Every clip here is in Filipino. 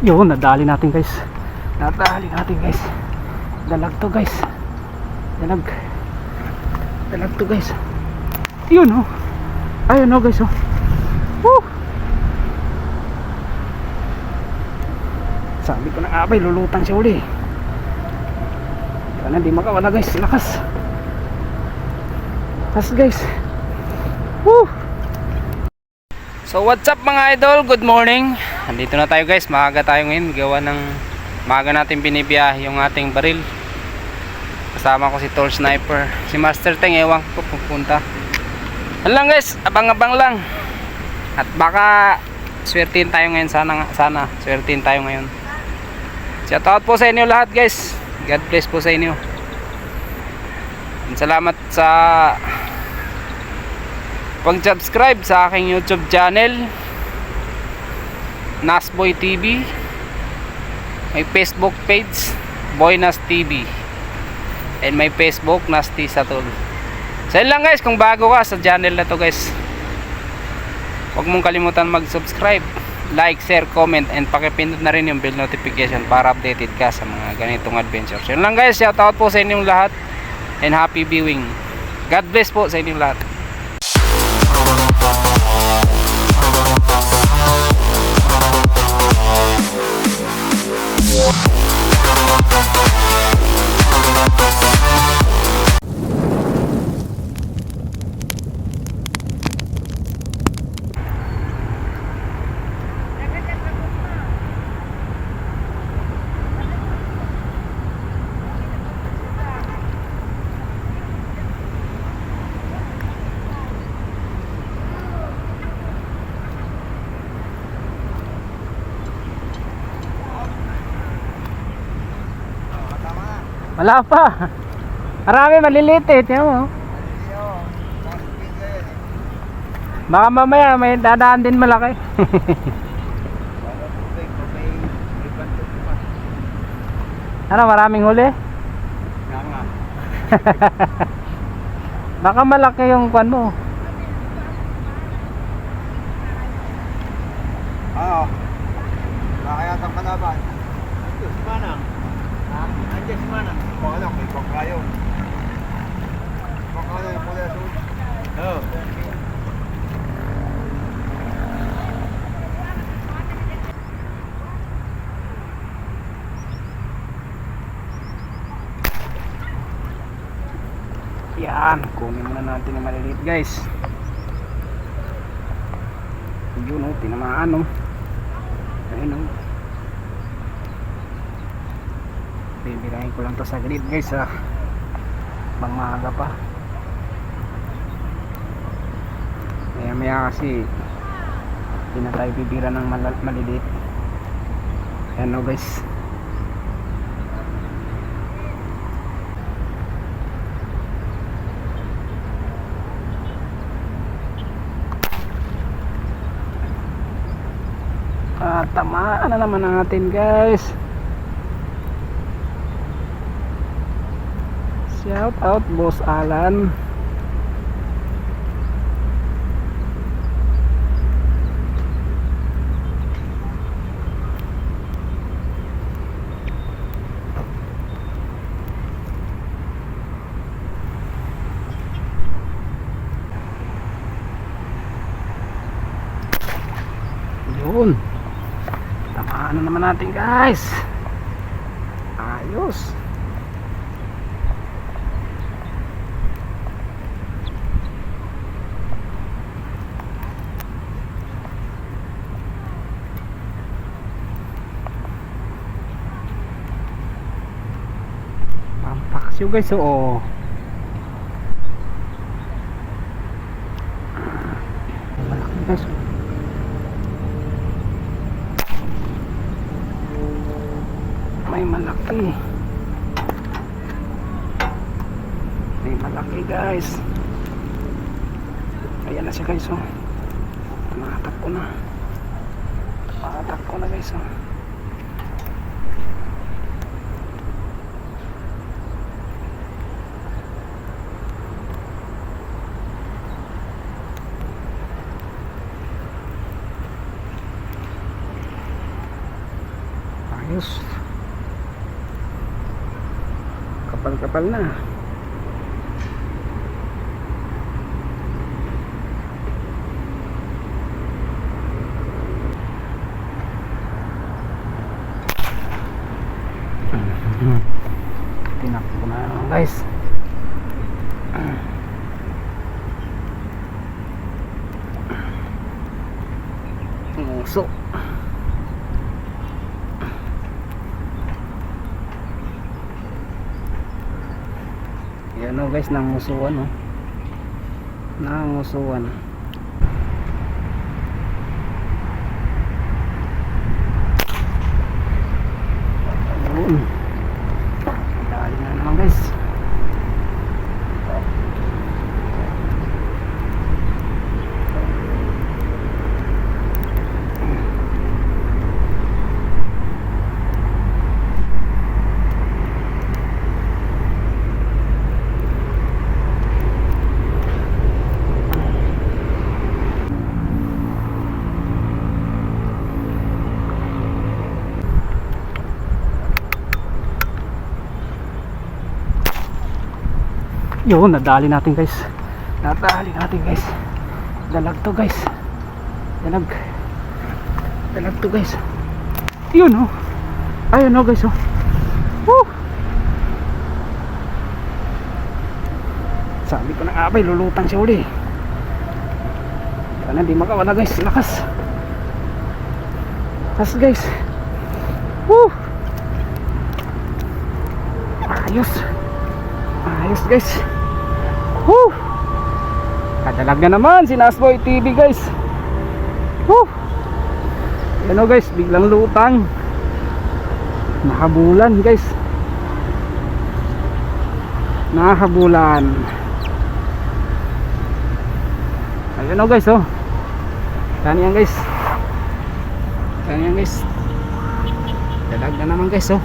Yun, nadali natin guys. Nadali natin guys. Dalag to guys. Dalag. Dalag to guys. Yun oh. Ayun oh guys oh. Woo! Sabi ko na nga ba, lulutang siya uli. Sana di makawala guys. Lakas. Lakas guys. Woo! So what's up mga idol, good morning. Andito na tayo guys, maaga tayo ngayon. Gawa ng maaga natin binibiyahe yung ating baril. Kasama ko si Tall Sniper. Si Master Teng, ewan ko pupunta. Ano lang guys, abang-abang lang. At baka swertin tayo ngayon, sana swertin tayo ngayon. Shout out po sa inyo lahat guys. God bless po sa inyo. And salamat sa pag-subscribe sa aking YouTube channel Nasboy TV. May Facebook page Boy Nas TV. And may Facebook Nasty Satul. So yun lang guys, kung bago ka sa channel na to guys, huwag mong kalimutan mag-subscribe, like, share, comment, and pakipindot na rin yung bell notification para updated ka sa mga ganitong adventures. Yun lang guys, shout out po sa inyong lahat and happy viewing. God bless po sa inyong lahat. Wala pa. Marami maliliit eh. Tiyan mo. Baka mamaya may dadaan din malaki. Ano, maraming huli? Baka malaki yung kwan mo. Oo. Nakayatang kalaban. Diyos manang. Diyos manang. Pangalang may pangkayo. Pangkayo yung pula doon. Oo. Yan, kunin muna natin yung maliliit guys. Yun o, tinamaan o. Ayun o. Bibirahin ko lang to sa grid guys ha. Bang maaga pa. Maya maya kasi hindi na tayo bibira ng maliliit. Ayan o guys. Tamaan na naman natin guys. Shout out Boss Alan. Yun. Tamaan na naman natin guys. Ayos. Pampaksyo guys oo. Malaki guys. May malaki. May malaki guys. Ayan na siya guys oh. Nakatak ko na. Nakatak ko na guys oh. ayos. Kapal na. Tinakbo na naman guys. Muso. Yan o guys, nangusuan o. Nangusuan. Yun. Dali na naman guys. Yun, nadali natin guys. Nadali natin guys. Dalag to guys. Dalag. Dalag to guys. Yun oh. Ayun oh guys oh. Woo! Sabi ko na nga ba, lulutang siya uli. Sana di makawala guys. Lakas. Lakas guys. Woo! Ayos. Ayos guys. Woo! Kadalag na naman si Nasboy TV guys. Woo! Yan o guys, biglang lutang. Nakabulan guys. Nakabulan. Ayan o guys oh. Yan yan guys. Yan yan guys. Dalag na naman guys oh.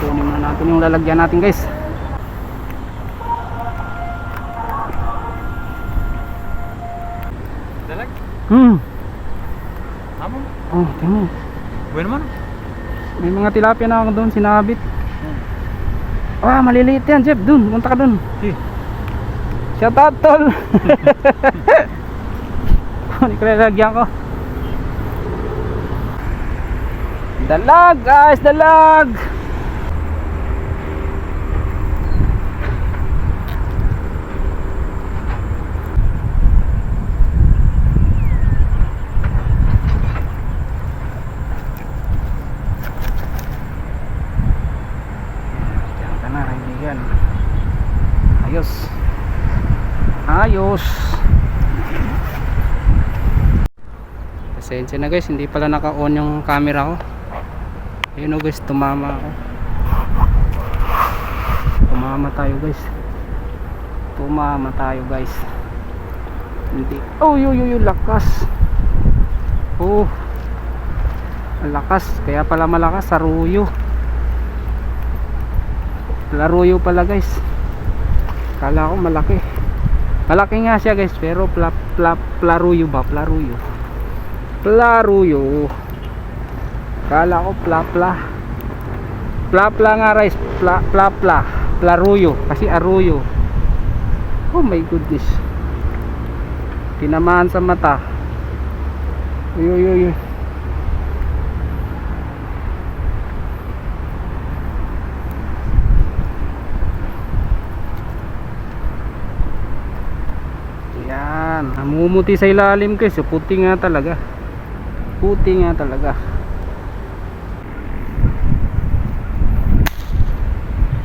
Kunin na natin yung lalagyan natin guys. Dalag? Amo? Oh, tingnan. Bueno man? May mga tilapia na ako doon sinabit. Ah, maliliit yan Jeff. Doon, punta ka doon. Shout out tol. Kunin ko lalagyan ko. Dalag guys, dalag. Ayos. Ayos. Pasensya na guys, hindi pala naka-on yung camera ko. Ayun o guys, tumama ako. Tumama tayo guys. Tumama tayo guys. Hindi. Oh, yung lakas. Oh. Lakas, kaya pala malakas sa ruyo. Laruyo pala guys. Kala ko malaki. Malaki nga siya guys, pero plaruyo ba? Plaruyo. Plaruyo. Kala ko plapla nga guys. Plaruyo. Kasi aruyo. Oh my goodness. Tinamaan sa mata. Uy. Namumuti sa ilalim guys. Puti nga talaga. Puti nga talaga.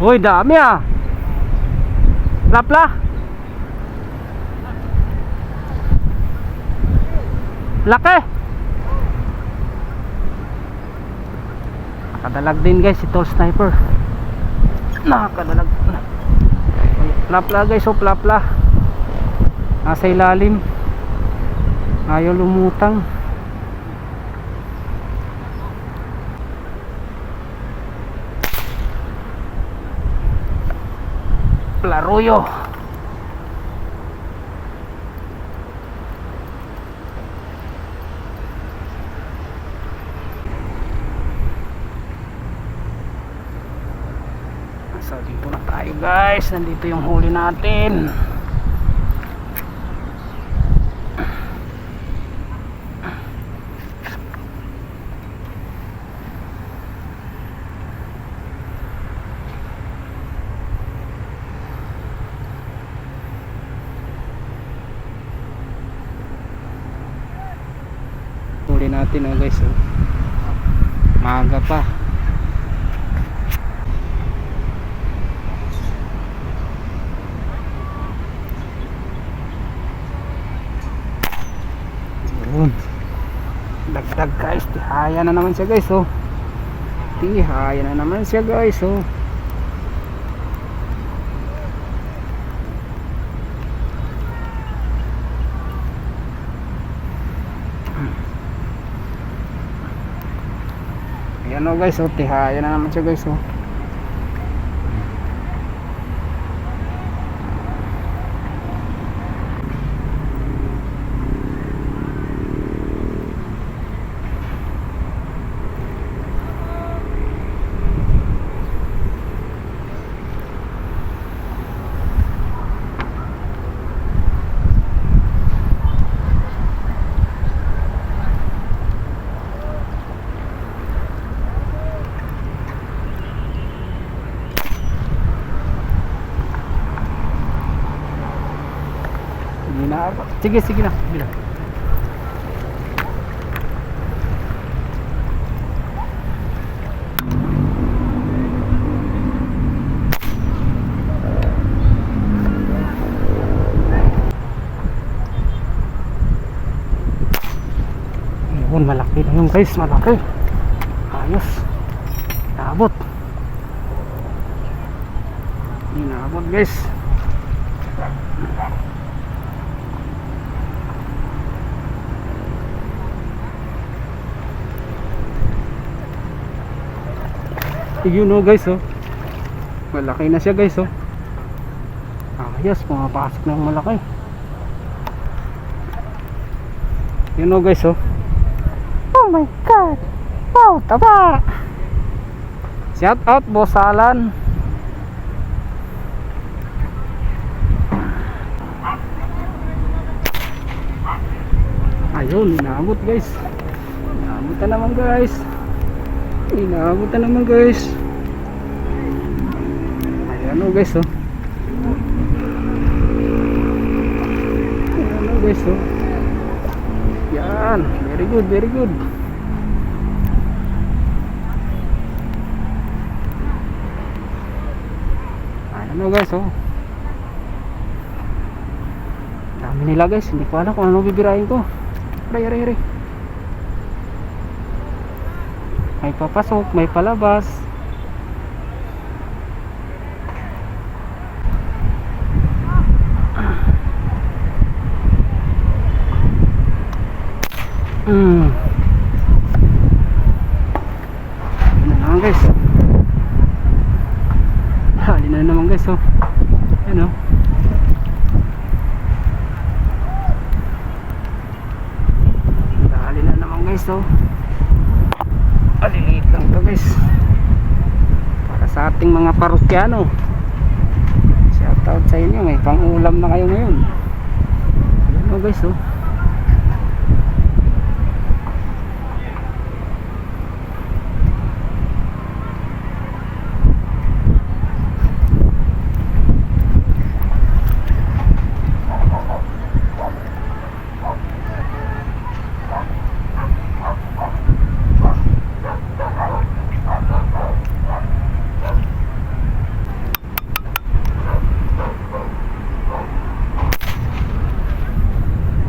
Uy, dami ah. Plapla. Laki. Nakadalag din guys si Tall Sniper. Nakadalag. Plapla guys, oh plapla. Nasa ilalim. Ayaw lumutang. Plaruyo. tayo guys, nandito yung huli natin. Huli natin oh guys oh. Maaga pa. Yun. Dagdag guys, tihaya na naman siya guys oh. Tihaya na naman siya guys oh. Ayan o guys, oh, tihaya na naman siya guys oh. Sige, sige na. Bila. Ayun, malaki na yun guys, malaki. Ayos. Naabot. Naabot guys. Yun o guys oh. Malaki na siya guys oh. Ayos, pumapasok na yung malaki. Yun o guys oh. Oh my god. Wow, taba. Shout out Boss Alan. Ayun, inaabot guys. Inaabot na naman guys. Inaabot na naman guys. Ayan o guys oh. Ayan o guys oh. Yan, very good, very good. Ayan o guys oh. Dami nila guys, hindi ko alam kung ano bibirahin ko. Aray, aray, aray. May papasok, may palabas. Ano naman guys. Hali na naman guys oh. Ano? Hali na naman guys oh. Aliliit lang to guys. Para sa ating mga parokyano. Shout out sa inyo, may pang ulam na kayo ngayon. Ayan o guys oh.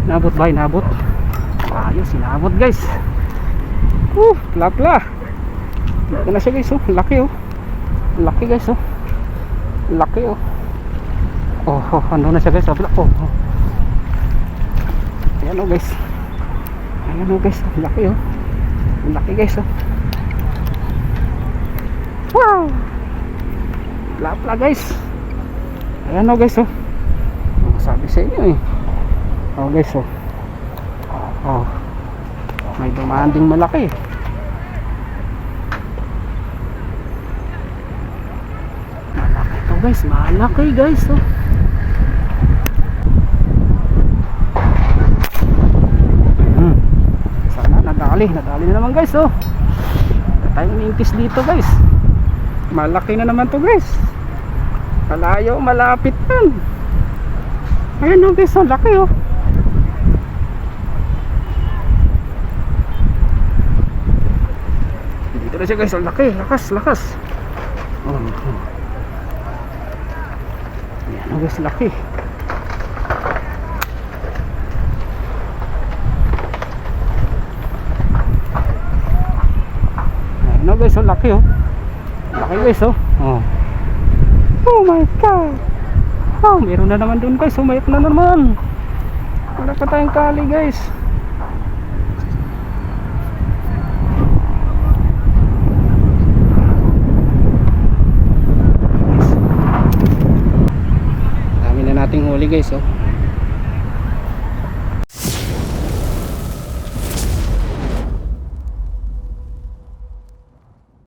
Nabot ba? Nabot. Ayos, inabot guys. Pla. Ito na siya guys oh. Laki oh. Laki guys oh. Laki oh. Oh, ano na siya guys. Oh. Ayan oh guys. Ayan oh guys. Laki oh. Laki guys oh. Wow. Pla guys. Ayan oh guys oh. Sabi sa inyo eh. Oh guys oh. Oh. May dumanding malaki. Malaki to guys, malaki guys oh. Sana nadali na naman guys oh. Tayong ningkis dito guys. Malaki na naman to guys. Malayo, malapit man. Ayan oh guys, ang laki oh. Dito na siya guys, ang laki. Lakas. Ayan oh guys, laki. Ayan oh guys, ang laki oh. Laki guys oh. Oh my god. Oh, meron na naman dun guys. Umayok na naman. Wala pa tayong kali guys. Dami na nating huli guys oh.